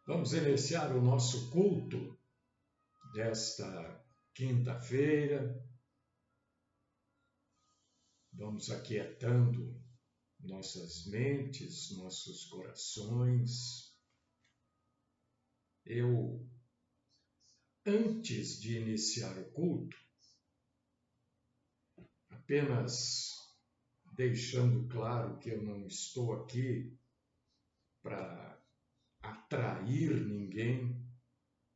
Vamos iniciar o nosso culto desta quinta-feira. Vamos aquietando nossas mentes, nossos corações. Antes de iniciar o culto, apenas deixando claro que eu não estou aqui para atrair ninguém,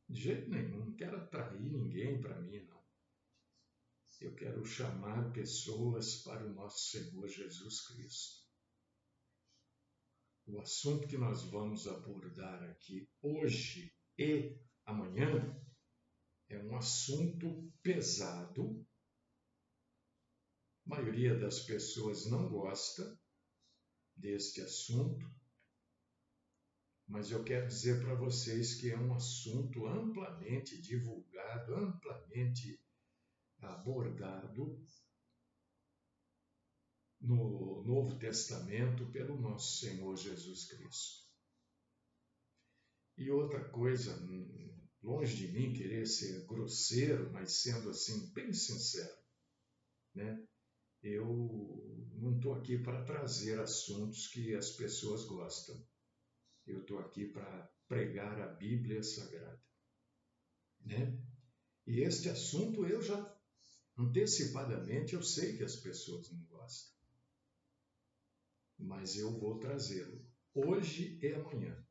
de jeito nenhum, não quero atrair ninguém para mim, não. Eu quero chamar pessoas para o nosso Senhor Jesus Cristo. O assunto que nós vamos abordar aqui hoje e amanhã é um assunto pesado. A maioria das pessoas não gosta deste assunto, mas eu quero dizer para vocês que é um assunto amplamente divulgado, amplamente abordado no Novo Testamento pelo nosso Senhor Jesus Cristo. E outra coisa, longe de mim querer ser grosseiro, mas sendo assim bem sincero, né? Eu não estou aqui para trazer assuntos que as pessoas gostam. Eu estou aqui para pregar a Bíblia Sagrada, né? E este assunto eu já antecipadamente eu sei que as pessoas não gostam, mas eu vou trazê-lo hoje e amanhã,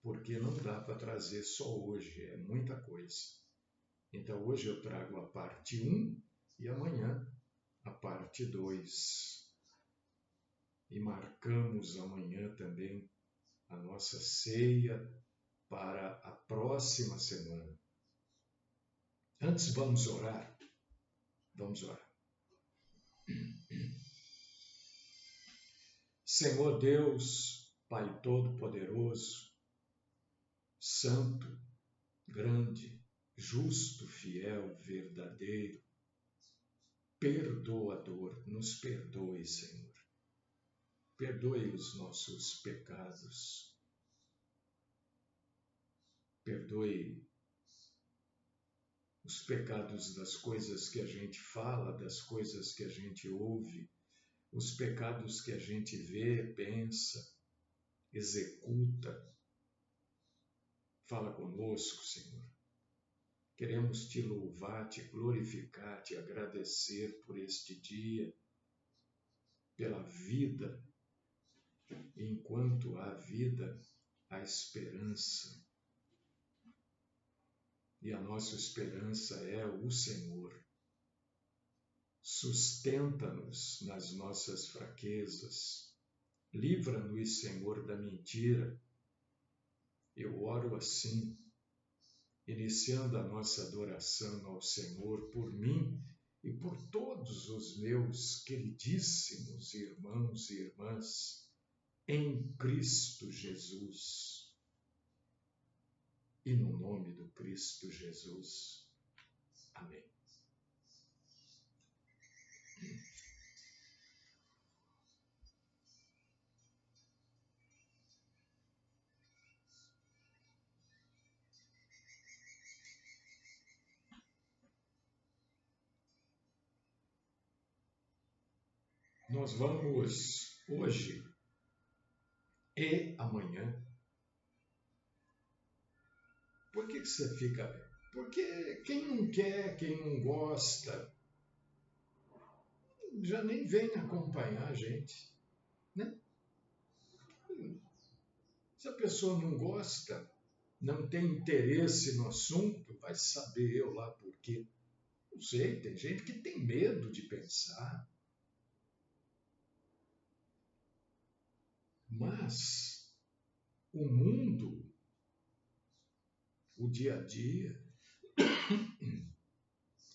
porque não dá para trazer só hoje, é muita coisa. Então hoje eu trago a parte 1 e amanhã a parte 2. E marcamos amanhã também a nossa ceia para a próxima semana. Antes vamos orar. Vamos orar. Senhor Deus, Pai Todo-Poderoso, Santo, grande, justo, fiel, verdadeiro, perdoador, nos perdoe, Senhor. Perdoe os nossos pecados. Perdoe os pecados das coisas que a gente fala, das coisas que a gente ouve, os pecados que a gente vê, pensa, executa. Fala conosco, Senhor. Queremos te louvar, te glorificar, te agradecer por este dia, pela vida. Enquanto há vida, há esperança. E a nossa esperança é o Senhor. Sustenta-nos nas nossas fraquezas. Livra-nos, Senhor, da mentira. Eu oro assim, iniciando a nossa adoração ao Senhor por mim e por todos os meus queridíssimos irmãos e irmãs em Cristo Jesus. E no nome do Cristo Jesus. Amém. Nós vamos hoje e amanhã. Por que você fica? Porque quem não quer, quem não gosta, já nem vem acompanhar a gente, né? Se a pessoa não gosta, não tem interesse no assunto, vai saber eu lá por quê. Não sei, tem gente que tem medo de pensar. Mas o mundo, o dia a dia,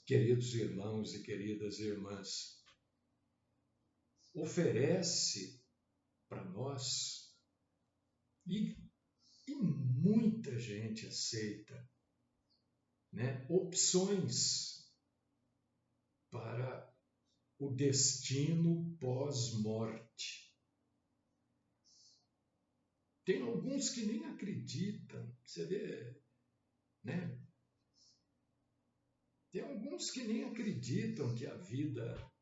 queridos irmãos e queridas irmãs, oferece para nós e muita gente aceita, né, opções para o destino pós-morte. Tem alguns que nem acreditam, você vê, né? Tem alguns que nem acreditam que a vida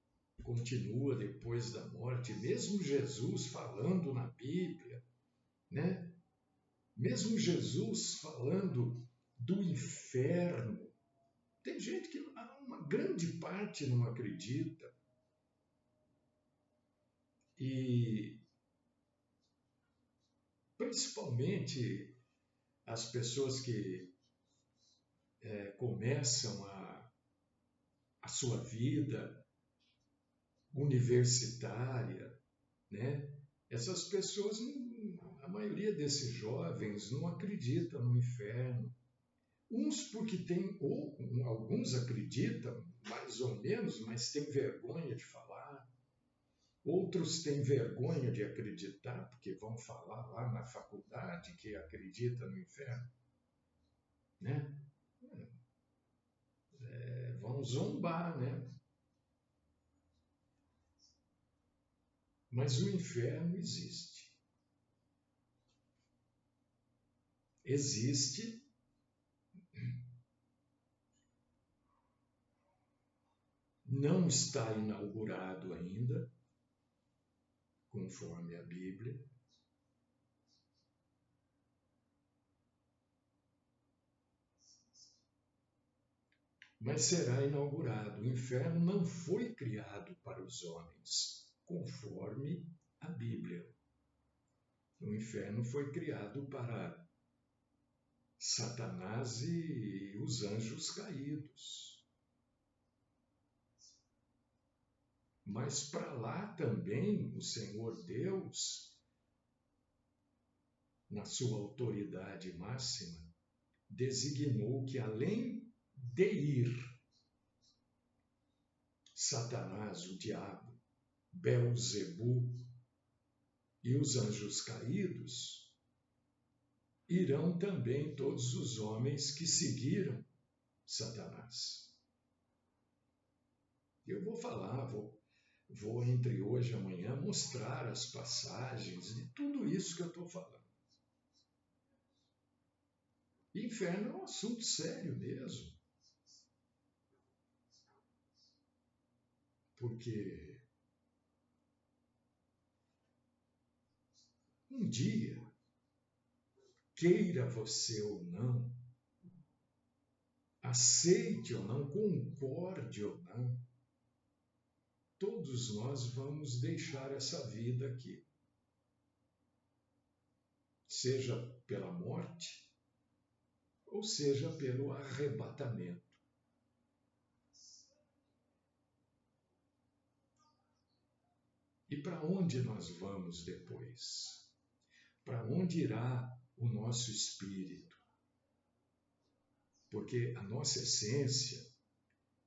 continua depois da morte, mesmo Jesus falando na Bíblia, né? Mesmo Jesus falando do inferno. Tem gente que, uma grande parte não acredita. E principalmente as pessoas que começam a sua vida universitária, né? Essas pessoas, a maioria desses jovens não acreditam no inferno. Uns porque tem, ou alguns acreditam, mais ou menos, mas têm vergonha de falar. Outros têm vergonha de acreditar, porque vão falar lá na faculdade que acredita no inferno, né? Vão zombar, né? Mas o inferno existe. Existe. Não está inaugurado ainda, conforme a Bíblia. Mas será inaugurado. O inferno não foi criado para os homens, conforme a Bíblia. O inferno foi criado para Satanás e os anjos caídos. Mas para lá também o Senhor Deus, na sua autoridade máxima, designou que além de ir Satanás, o diabo, Belzebu e os anjos caídos, irão também todos os homens que seguiram Satanás. Eu vou falar, vou entre hoje e amanhã mostrar as passagens de tudo isso que eu estou falando. Inferno é um assunto sério mesmo. Porque um dia, queira você ou não, aceite ou não, concorde ou não, todos nós vamos deixar essa vida aqui. Seja pela morte, ou seja pelo arrebatamento. E para onde nós vamos depois? Para onde irá o nosso espírito? Porque a nossa essência,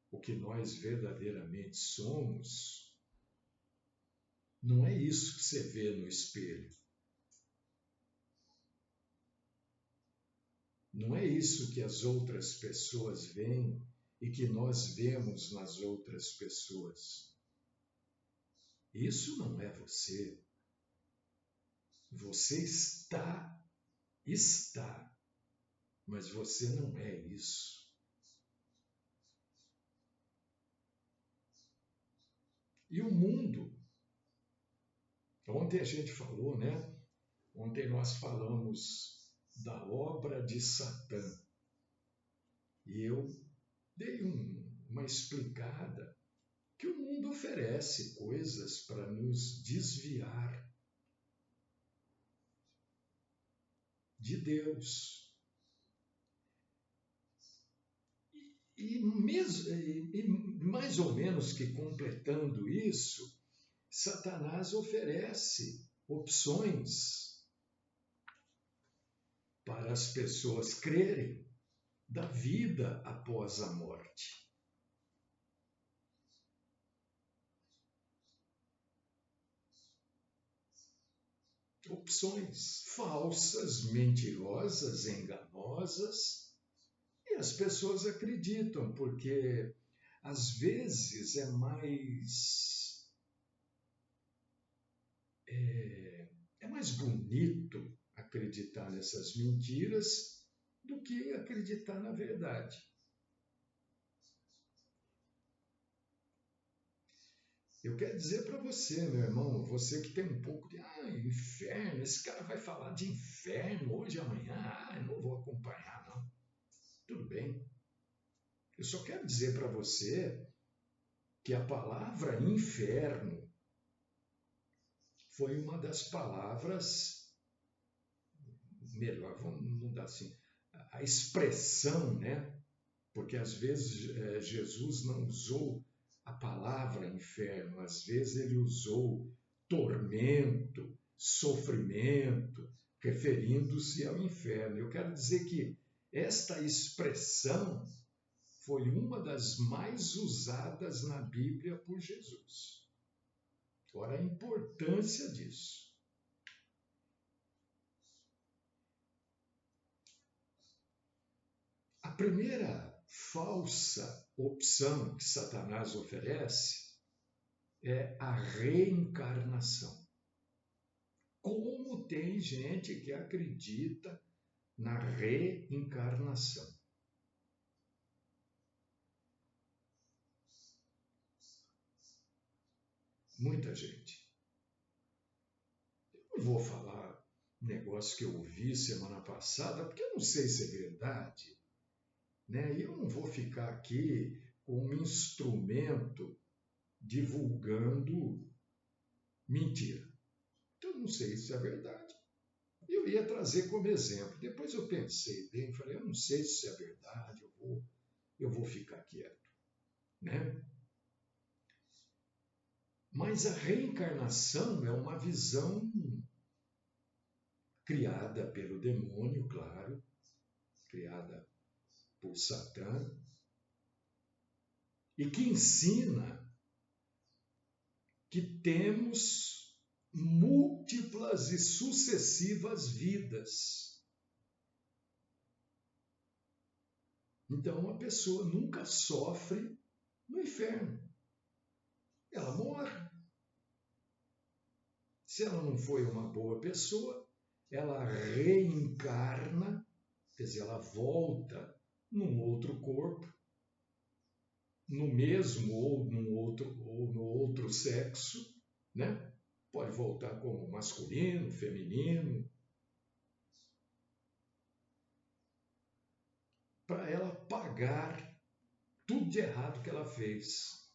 o que nós verdadeiramente somos, não é isso que você vê no espelho. Não é isso que as outras pessoas veem e que nós vemos nas outras pessoas. Isso não é você. Você está, mas você não é isso. E o mundo? Ontem a gente falou, né? Ontem nós falamos da obra de Satã. E eu dei uma explicada que o mundo oferece coisas para nos desviar de Deus. E mais ou menos que completando isso, Satanás oferece opções para as pessoas crerem da vida após a morte. Opções falsas, mentirosas, enganosas, e as pessoas acreditam, porque às vezes é mais bonito acreditar nessas mentiras do que acreditar na verdade. Eu quero dizer para você, meu irmão, você que tem um pouco de inferno, esse cara vai falar de inferno hoje, amanhã, eu não vou acompanhar, não. Tudo bem. Eu só quero dizer para você que a palavra inferno foi uma das palavras, melhor, vamos mudar assim, a expressão, né? Porque às vezes Jesus não usou a palavra inferno, às vezes ele usou tormento, sofrimento, referindo-se ao inferno. Eu quero dizer que esta expressão foi uma das mais usadas na Bíblia por Jesus. Ora, a importância disso. A primeira falsa opção que Satanás oferece é a reencarnação. Como tem gente que acredita na reencarnação? Muita gente. Eu não vou falar um negócio que eu ouvi semana passada, porque eu não sei se é verdade, né? E eu não vou ficar aqui com um instrumento divulgando mentira. Então, eu não sei se é verdade. Eu ia trazer como exemplo. Depois eu pensei bem, falei, eu não sei se é verdade, eu vou ficar quieto, né? Mas a reencarnação é uma visão criada pelo demônio, claro, criada por Satã, e que ensina que temos múltiplas e sucessivas vidas. Então, a pessoa nunca sofre no inferno. Ela morre. Se ela não foi uma boa pessoa, ela reencarna, quer dizer, ela volta num outro corpo, no mesmo ou no outro sexo, né? Pode voltar como masculino, feminino, para ela pagar tudo de errado que ela fez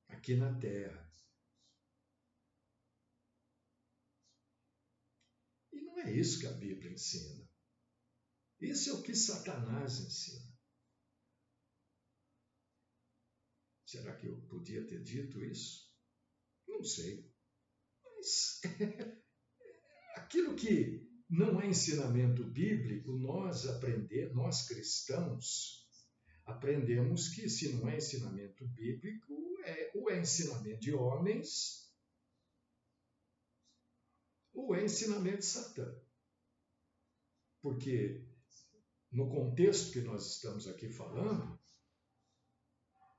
aqui na Terra. E não é isso que a Bíblia ensina. Isso é o que Satanás ensina. Será que eu podia ter dito isso? Não sei. Mas aquilo que não é ensinamento bíblico, nós cristãos, aprendemos que se não é ensinamento bíblico, ou é ensinamento de homens, ou é ensinamento de Satã. Porque no contexto que nós estamos aqui falando,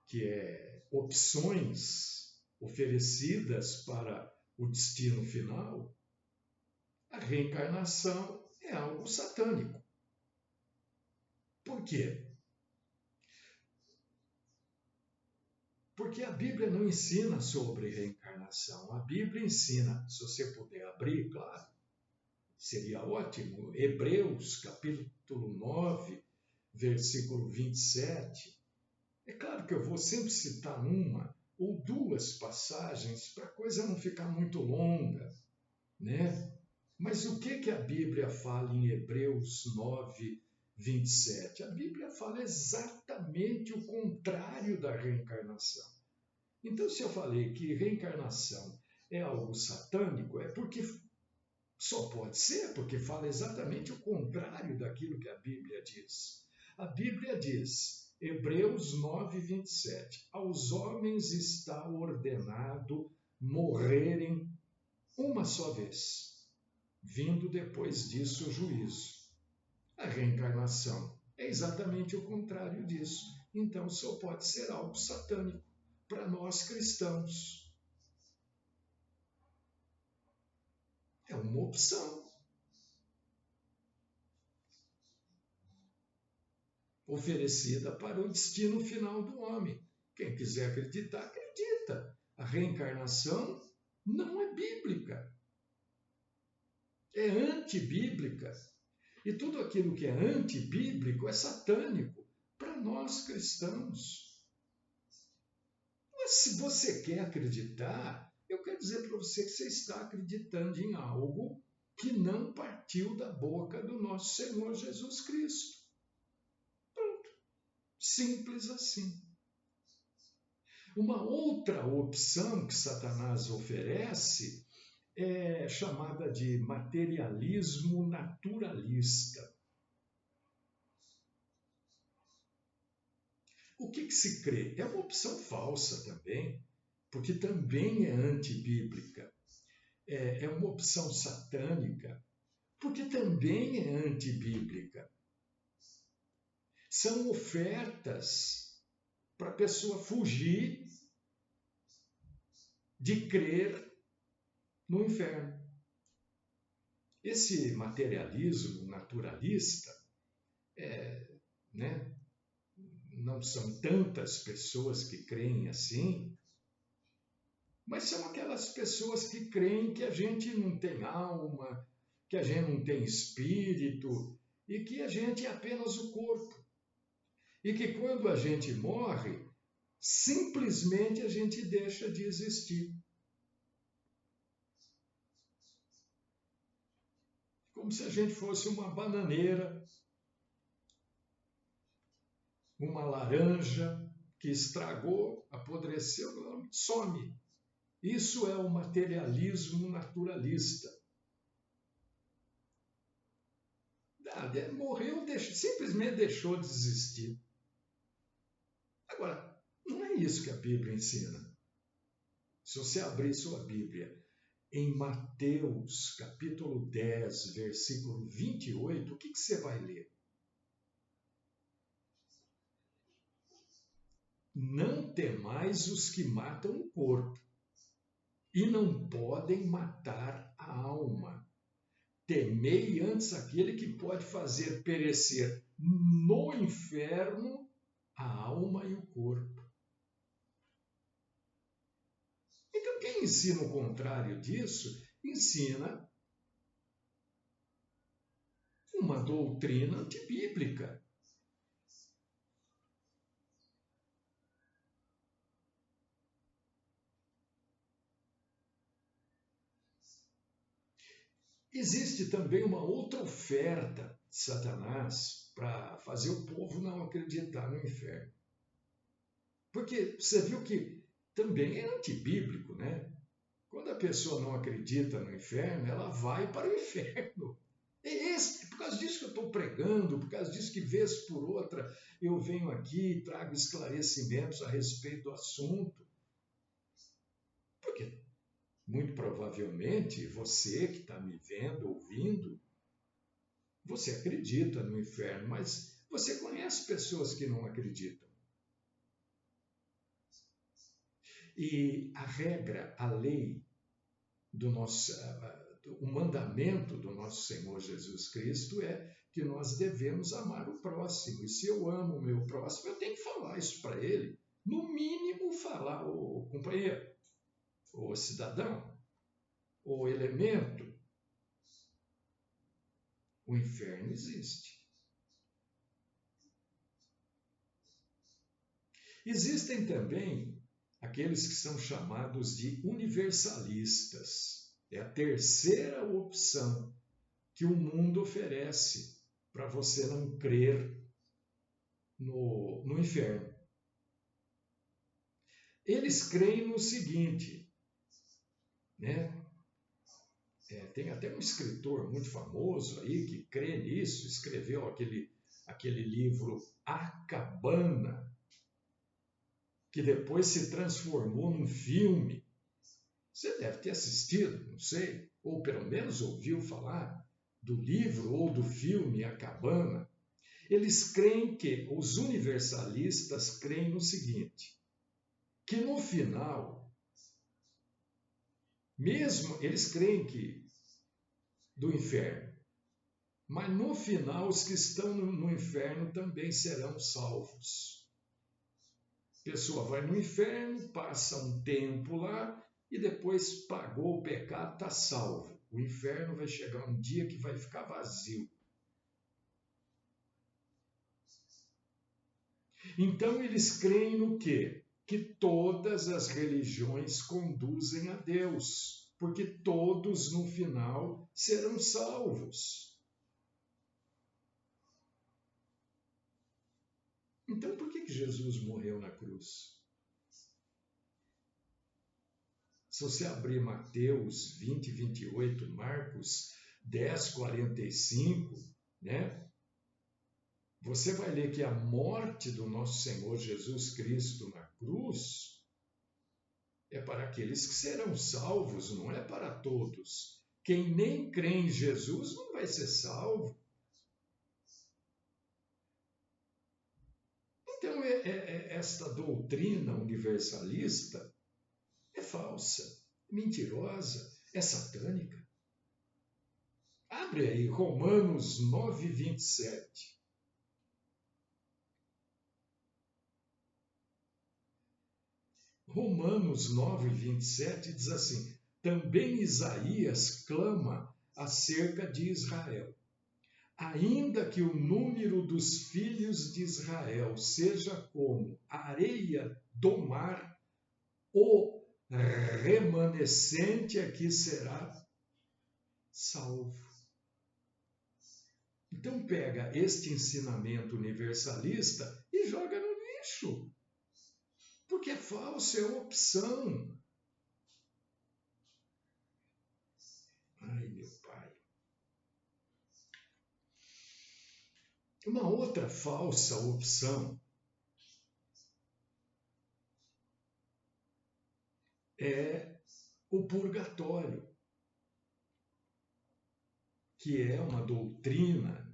que é opções oferecidas para o destino final, a reencarnação é algo satânico. Por quê? Porque a Bíblia não ensina sobre reencarnação. A Bíblia ensina, se você puder abrir, claro, seria ótimo, Hebreus, capítulo 9, versículo 27. É claro que eu vou sempre citar uma ou duas passagens para a coisa não ficar muito longa, né? Mas o que a Bíblia fala em Hebreus 9, 27? A Bíblia fala exatamente o contrário da reencarnação. Então, se eu falei que reencarnação é algo satânico, é porque só pode ser, porque fala exatamente o contrário daquilo que a Bíblia diz. A Bíblia diz, Hebreus 9, 27, aos homens está ordenado morrerem uma só vez, vindo depois disso o juízo. A reencarnação é exatamente o contrário disso. Então só pode ser algo satânico para nós cristãos. É uma opção oferecida para o destino final do homem. Quem quiser acreditar, acredita. A reencarnação não é bíblica. É antibíblica. E tudo aquilo que é antibíblico é satânico para nós cristãos. Mas se você quer acreditar, eu quero dizer para você que você está acreditando em algo que não partiu da boca do nosso Senhor Jesus Cristo. Pronto. Simples assim. Uma outra opção que Satanás oferece é chamada de materialismo naturalista. O que se crê? É uma opção falsa também, porque também é antibíblica. É uma opção satânica, porque também é antibíblica. São ofertas para a pessoa fugir de crer no inferno. Esse materialismo naturalista, não são tantas pessoas que creem assim, mas são aquelas pessoas que creem que a gente não tem alma, que a gente não tem espírito e que a gente é apenas o corpo. E que quando a gente morre, simplesmente a gente deixa de existir. Como se a gente fosse uma bananeira, uma laranja que estragou, apodreceu, some. Isso é o materialismo naturalista. Morreu, simplesmente deixou de existir. Agora, não é isso que a Bíblia ensina. Se você abrir sua Bíblia em Mateus, capítulo 10, versículo 28, o que você vai ler? Não temais os que matam o corpo e não podem matar a alma. Temei antes aquele que pode fazer perecer no inferno a alma e o corpo. Então, quem ensina o contrário disso, ensina uma doutrina antibíblica. Existe também uma outra oferta de Satanás para fazer o povo não acreditar no inferno. Porque você viu que também é antibíblico, né? Quando a pessoa não acredita no inferno, ela vai para o inferno. É por causa disso que eu estou pregando, por causa disso que, vez por outra, eu venho aqui e trago esclarecimentos a respeito do assunto. Porque, muito provavelmente, você que está me vendo, ouvindo, você acredita no inferno, mas você conhece pessoas que não acreditam. E a regra, a lei do nosso, o mandamento do nosso Senhor Jesus Cristo é que nós devemos amar o próximo. E se eu amo o meu próximo, eu tenho que falar isso para ele. No mínimo, falar, ô companheiro, ô cidadão, ô elemento. O inferno existe. Existem também aqueles que são chamados de universalistas. É a terceira opção que o mundo oferece para você não crer no inferno. Eles creem no seguinte, né? Tem até um escritor muito famoso aí que crê nisso, escreveu aquele livro A Cabana, que depois se transformou num filme. Você deve ter assistido, não sei, ou pelo menos ouviu falar do livro ou do filme A Cabana. Eles creem que, os universalistas creem no seguinte, que no final, mesmo eles creem que do inferno. Mas no final, os que estão no inferno também serão salvos. A pessoa vai no inferno, passa um tempo lá e depois pagou o pecado, está salvo. O inferno vai chegar um dia que vai ficar vazio. Então eles creem no quê? Que todas as religiões conduzem a Deus, porque todos no final serão salvos. Então por que Jesus morreu na cruz? Se você abrir Mateus 20, 28, Marcos 10, 45, né? Você vai ler que a morte do nosso Senhor Jesus Cristo na cruz é para aqueles que serão salvos, não é para todos. Quem nem crê em Jesus não vai ser salvo. Então, esta doutrina universalista é falsa, mentirosa, é satânica. Abre aí Romanos 9, 27. Romanos 9, 27 diz assim: também Isaías clama acerca de Israel. Ainda que o número dos filhos de Israel seja como a areia do mar, o remanescente aqui será salvo. Então pega este ensinamento universalista e joga no lixo. Porque é falso, é opção. Ai, meu pai. Uma outra falsa opção é o purgatório, que é uma doutrina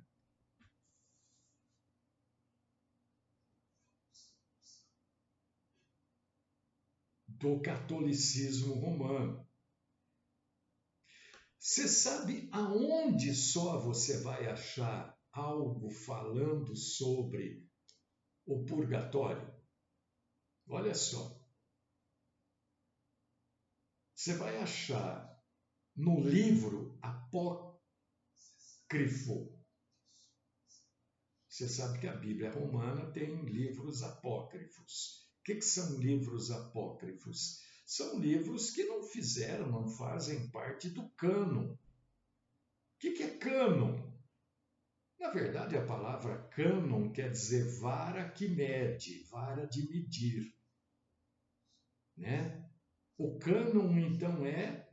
do catolicismo romano. Você sabe aonde só você vai achar algo falando sobre o purgatório? Olha só. Você vai achar no livro apócrifo. Você sabe que a Bíblia romana tem livros apócrifos. O que são livros apócrifos? São livros que não fizeram, não fazem parte do cânon. O que é cânon? Na verdade, a palavra cânon quer dizer vara que mede, vara de medir. Né? O cânon, então, é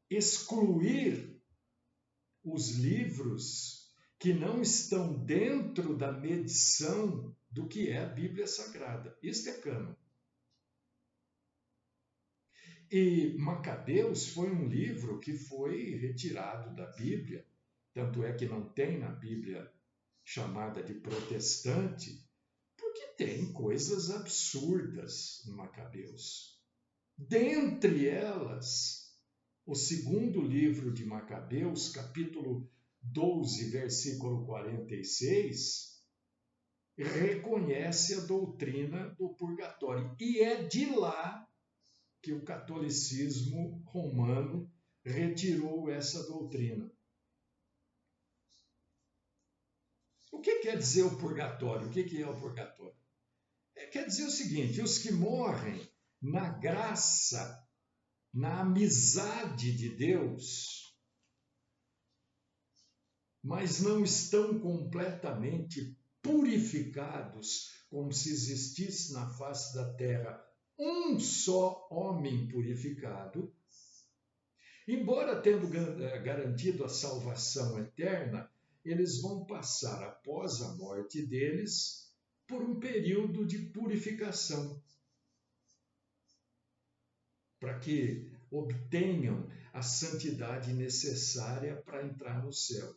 excluir os livros que não estão dentro da medição do que é a Bíblia Sagrada. Isto é cânon. E Macabeus foi um livro que foi retirado da Bíblia, tanto é que não tem na Bíblia chamada de protestante, porque tem coisas absurdas em Macabeus. Dentre elas, o segundo livro de Macabeus, capítulo 12, versículo 46, reconhece a doutrina do purgatório. E é de lá que o catolicismo romano retirou essa doutrina. O que quer dizer o purgatório? O que é o purgatório? Quer dizer o seguinte: os que morrem na graça, na amizade de Deus, mas não estão completamente purificados, como se existisse na face da terra um só homem purificado, embora tendo garantido a salvação eterna, eles vão passar, após a morte deles, por um período de purificação, para que obtenham a santidade necessária para entrar no céu.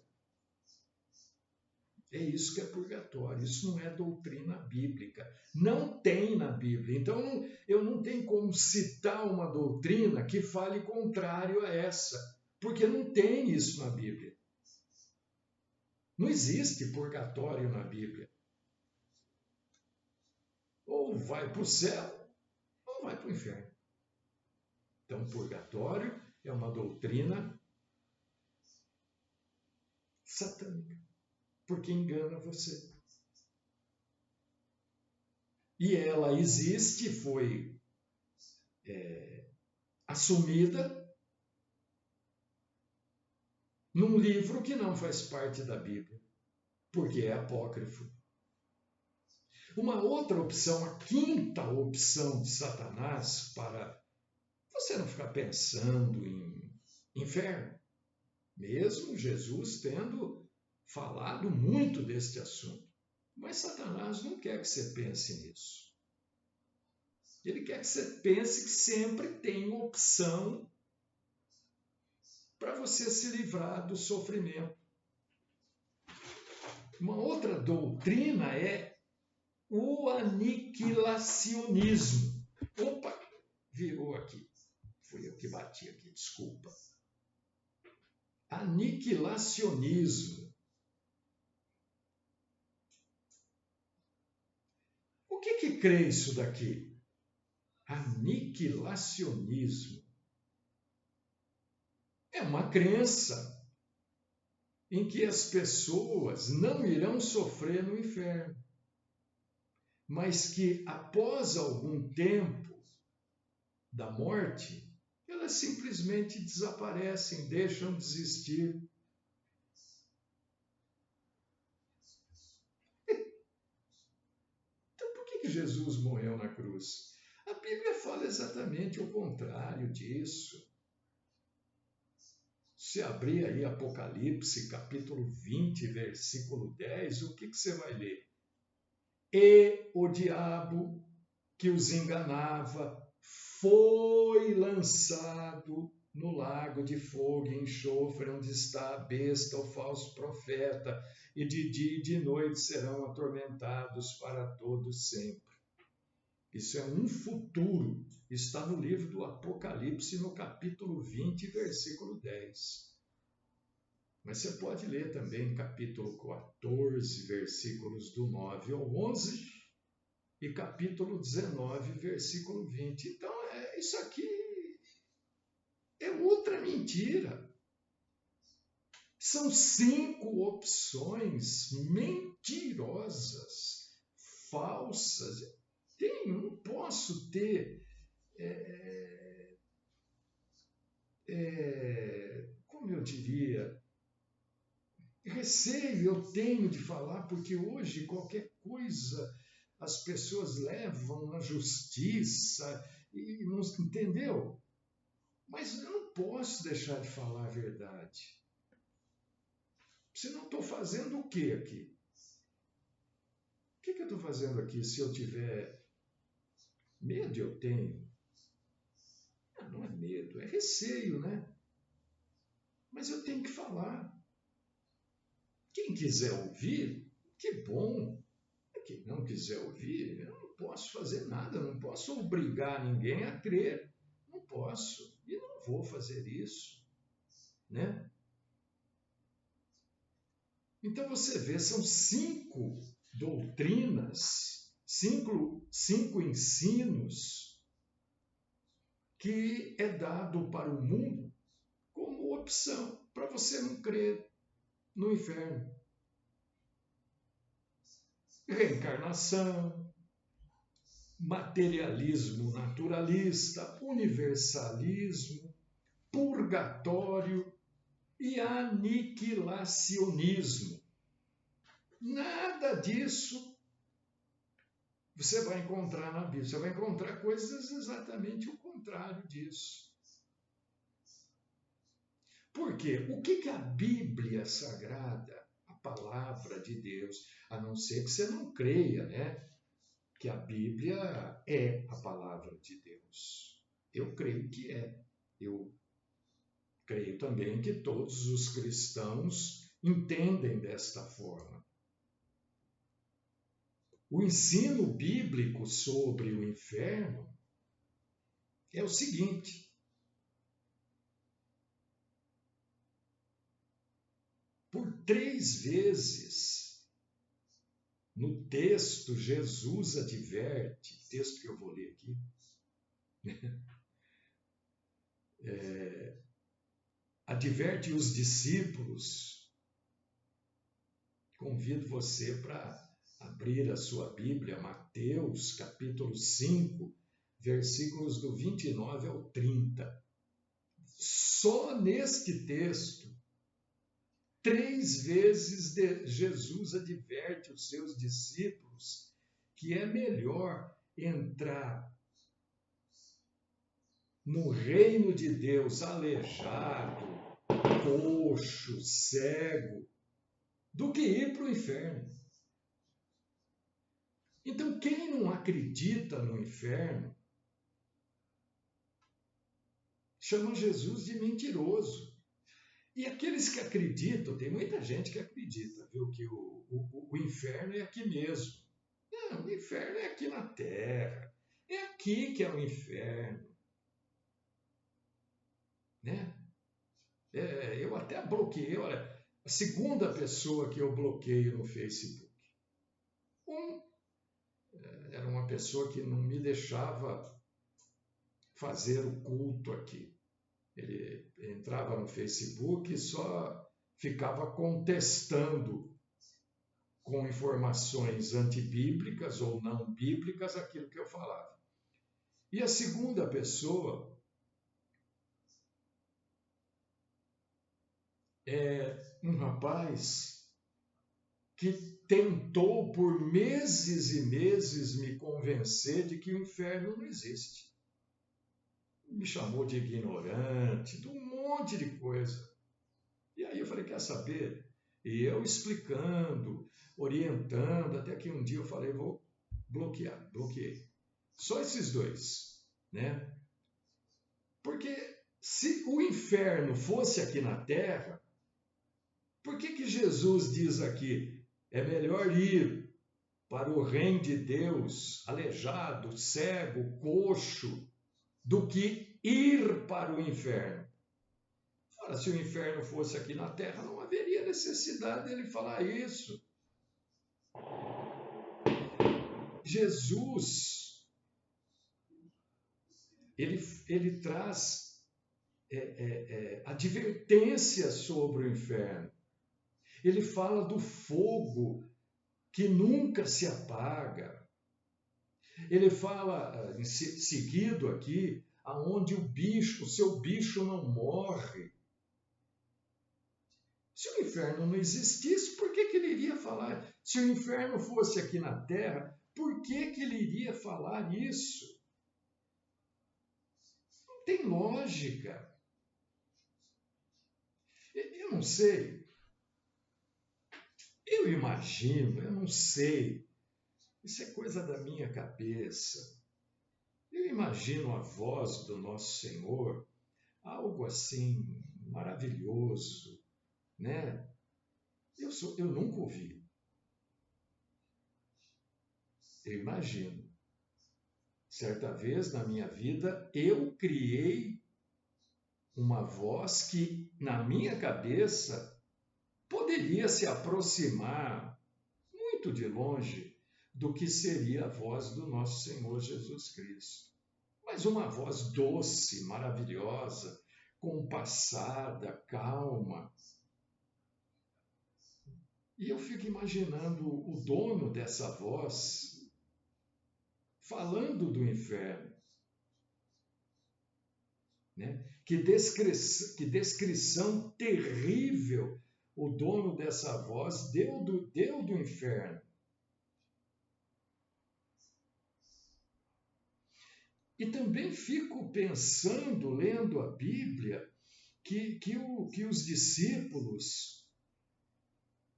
É isso que é purgatório, isso não é doutrina bíblica. Não tem na Bíblia. Então, eu não tenho como citar uma doutrina que fale contrário a essa, Porque não tem isso na Bíblia. Não existe purgatório na Bíblia. Ou vai para o céu, ou vai para o inferno. Então, purgatório é uma doutrina satânica, porque engana você. E ela existe, foi assumida num livro que não faz parte da Bíblia, porque é apócrifo. Uma outra opção, a quinta opção de Satanás para você não ficar pensando em inferno, mesmo Jesus tendo falado muito deste assunto. Mas Satanás não quer que você pense nisso. Ele quer que você pense que sempre tem opção para você se livrar do sofrimento. Uma outra doutrina é o aniquilacionismo. Opa, virou aqui. Fui eu que bati aqui, desculpa. Aniquilacionismo. O que crê isso daqui? Aniquilacionismo. É uma crença em que as pessoas não irão sofrer no inferno, mas que após algum tempo da morte, elas simplesmente desaparecem, deixam de existir. Então, por que Jesus morreu na cruz? A Bíblia fala exatamente o contrário disso. Se abrir aí Apocalipse, capítulo 20, versículo 10, o que você vai ler? E o diabo que os enganava foi lançado no lago de fogo e enxofre, onde está a besta, o falso profeta, e de dia e de noite serão atormentados para todo sempre. Isso é um futuro. Está no livro do Apocalipse, no capítulo 20, versículo 10. Mas você pode ler também capítulo 14, versículos do 9 ao 11 e capítulo 19, versículo 20. Então, isso aqui é outra mentira. São 5 opções mentirosas, falsas. Não posso ter, como eu diria, receio eu tenho de falar, porque hoje qualquer coisa as pessoas levam na justiça, e não entendeu? Mas eu não posso deixar de falar a verdade. Senão estou fazendo o que aqui? O que eu estou fazendo aqui se eu tiver medo? Eu tenho. Não é medo, é receio, né? Mas eu tenho que falar. Quem quiser ouvir, que bom. Quem não quiser ouvir, eu não posso fazer nada, não posso obrigar ninguém a crer. Não posso e não vou fazer isso, né? Então você vê, são 5 doutrinas, cinco ensinos que é dado para o mundo como opção para você não crer no inferno. Reencarnação, materialismo naturalista, universalismo, purgatório e aniquilacionismo. Nada disso você vai encontrar na Bíblia. Você vai encontrar coisas exatamente o contrário disso. Por quê? O que a Bíblia Sagrada, a palavra de Deus, a não ser que você não creia, né? Que a Bíblia é a palavra de Deus. Eu creio que é. Eu creio também que todos os cristãos entendem desta forma. O ensino bíblico sobre o inferno é o seguinte: Por 3 vezes, no texto, Jesus adverte, texto que eu vou ler aqui, adverte os discípulos. Convido você para abrir a sua Bíblia, Mateus, capítulo 5, versículos do 29 ao 30. Só neste texto, 3 vezes Jesus adverte os seus discípulos que é melhor entrar no reino de Deus aleijado, coxo, cego, do que ir para o inferno. Então, quem não acredita no inferno chama Jesus de mentiroso. E aqueles que acreditam, tem muita gente que acredita, viu, que o inferno é aqui mesmo. Não, o inferno é aqui na terra. É aqui que é o inferno. Né? Eu até bloqueei, olha, a segunda pessoa que eu bloqueio no Facebook. Era uma pessoa que não me deixava fazer o culto aqui. Ele entrava no Facebook e só ficava contestando com informações antibíblicas ou não bíblicas aquilo que eu falava. E a segunda pessoa é um rapaz que tentou por meses e meses me convencer de que o inferno não existe. Me chamou de ignorante, de um monte de coisa. E aí eu falei, quer saber? E eu explicando, orientando, até que um dia eu falei, vou bloquear, bloqueei. Só esses dois, né? Porque se o inferno fosse aqui na Terra, por que Jesus diz aqui, é melhor ir para o reino de Deus, aleijado, cego, coxo, do que ir para o inferno? Ora, se o inferno fosse aqui na Terra, não haveria necessidade dele falar isso. Jesus, ele traz advertência sobre o inferno. Ele fala do fogo que nunca se apaga. Ele fala, em seguido aqui, aonde o seu bicho não morre. Se o inferno não existisse, por que ele iria falar? Se o inferno fosse aqui na Terra, por que ele iria falar isso? Não tem lógica. Eu não sei. Eu imagino, eu não sei. Isso é coisa da minha cabeça. Eu imagino a voz do nosso Senhor, algo assim maravilhoso, né? Eu nunca ouvi. Eu imagino. Certa vez na minha vida, eu criei uma voz que, na minha cabeça, poderia se aproximar muito de longe do que seria a voz do nosso Senhor Jesus Cristo. Mas uma voz doce, maravilhosa, compassada, calma. E eu fico imaginando o dono dessa voz falando do inferno. Né? Que descrição terrível o dono dessa voz deu do inferno. E também fico pensando, lendo a Bíblia, que os discípulos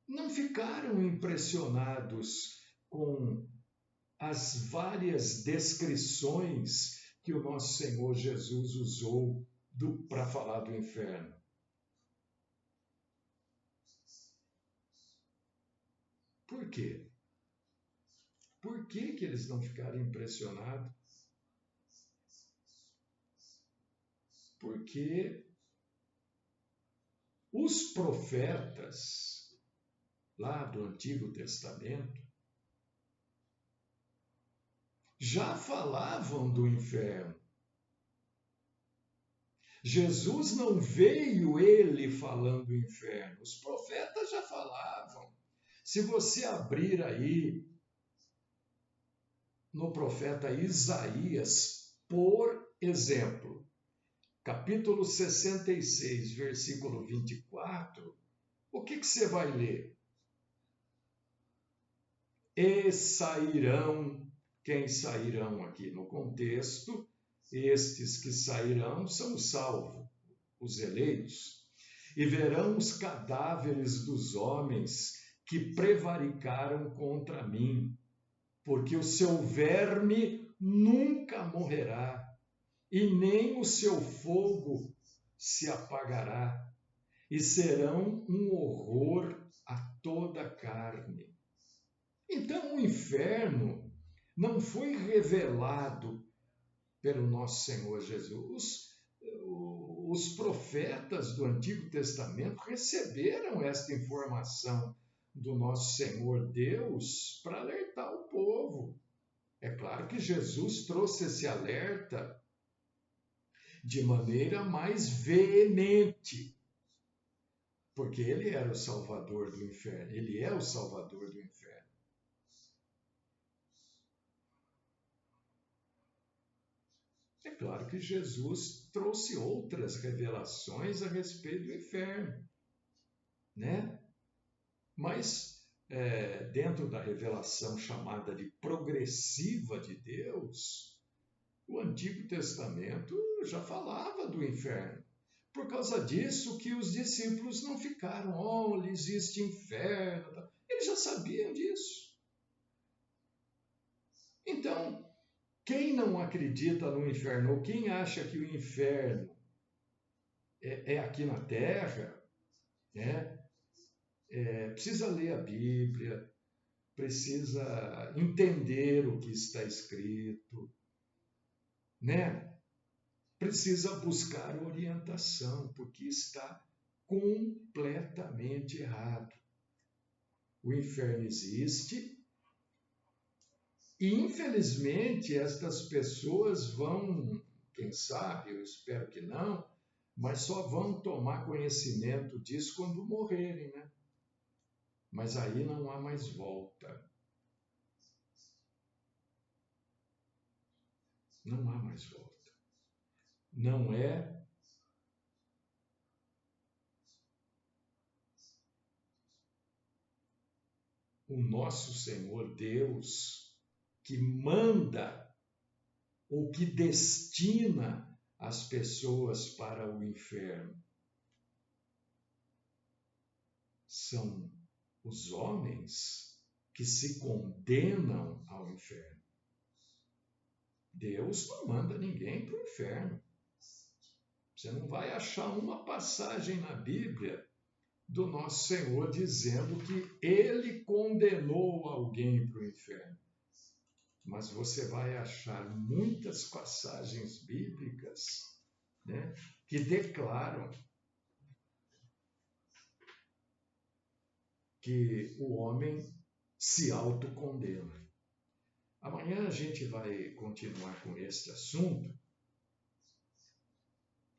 não ficaram impressionados com as várias descrições que o nosso Senhor Jesus usou para falar do inferno. Por quê? Por que eles não ficaram impressionados? Porque os profetas, lá do Antigo Testamento, já falavam do inferno. Jesus não veio ele falando do inferno, os profetas já falavam. Se você abrir aí no profeta Isaías, por exemplo, capítulo 66, versículo 24, o que você vai ler? E sairão, quem sairão aqui no contexto? Estes que sairão são os salvos, os eleitos, e verão os cadáveres dos homens que prevaricaram contra mim, porque o seu verme nunca morrerá, e nem o seu fogo se apagará, e serão um horror a toda a carne. Então o inferno não foi revelado pelo nosso Senhor Jesus. Os profetas do Antigo Testamento receberam esta informação do nosso Senhor Deus para alertar o povo. É claro que Jesus trouxe esse alerta de maneira mais veemente, porque ele era o salvador do inferno, ele é o salvador do inferno. É claro que Jesus trouxe outras revelações a respeito do inferno, né? Mas dentro da revelação chamada de progressiva de Deus, o Antigo Testamento já falava do inferno. Por causa disso que os discípulos não ficaram, olha, existe inferno. Eles já sabiam disso. Então, quem não acredita no inferno, ou quem acha que o inferno é aqui na Terra, né? Precisa ler a Bíblia, precisa entender o que está escrito, né? Precisa buscar orientação, porque está completamente errado. O inferno existe e, infelizmente, estas pessoas vão, quem sabe, eu espero que não, mas só vão tomar conhecimento disso quando morrerem, né? Mas aí não há mais volta. Não há mais volta. Não é o nosso Senhor Deus que manda ou que destina as pessoas para o inferno. São os homens que se condenam ao inferno. Deus não manda ninguém para o inferno. Você não vai achar uma passagem na Bíblia do nosso Senhor dizendo que ele condenou alguém para o inferno. Mas você vai achar muitas passagens bíblicas, né, que declaram que o homem se autocondena. Amanhã a gente vai continuar com este assunto.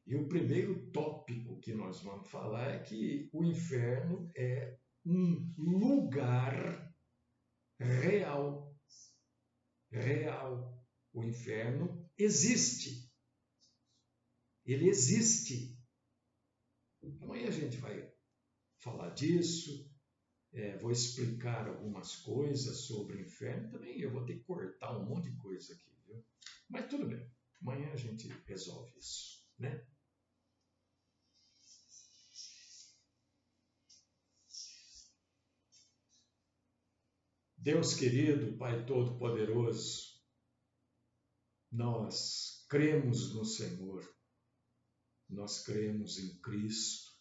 E o primeiro tópico que nós vamos falar é que o inferno é um lugar real. Real. O inferno existe. Ele existe. Amanhã a gente vai falar disso. Vou explicar algumas coisas sobre o inferno. Também eu vou ter que cortar um monte de coisa aqui, viu? Mas tudo bem. Amanhã a gente resolve isso, né? Deus querido, Pai Todo-Poderoso, nós cremos no Senhor, nós cremos em Cristo,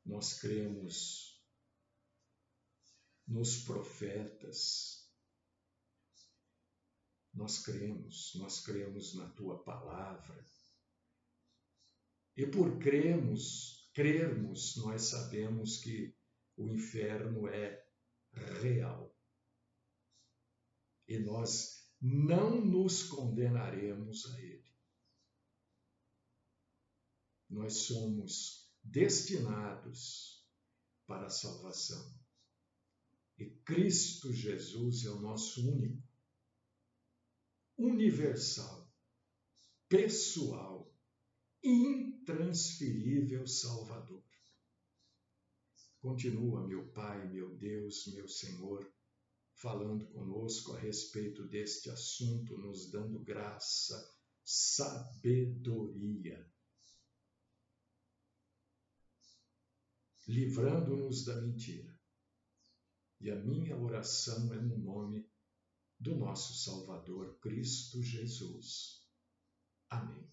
nós cremos nos profetas, nós cremos na Tua palavra. E por crermos, nós sabemos que o inferno é real. E nós não nos condenaremos a ele. Nós somos destinados para a salvação. E Cristo Jesus é o nosso único, universal, pessoal, intransferível Salvador. Continua, meu Pai, meu Deus, meu Senhor, falando conosco a respeito deste assunto, nos dando graça, sabedoria, livrando-nos da mentira. E a minha oração é no nome do nosso Salvador, Cristo Jesus. Amém.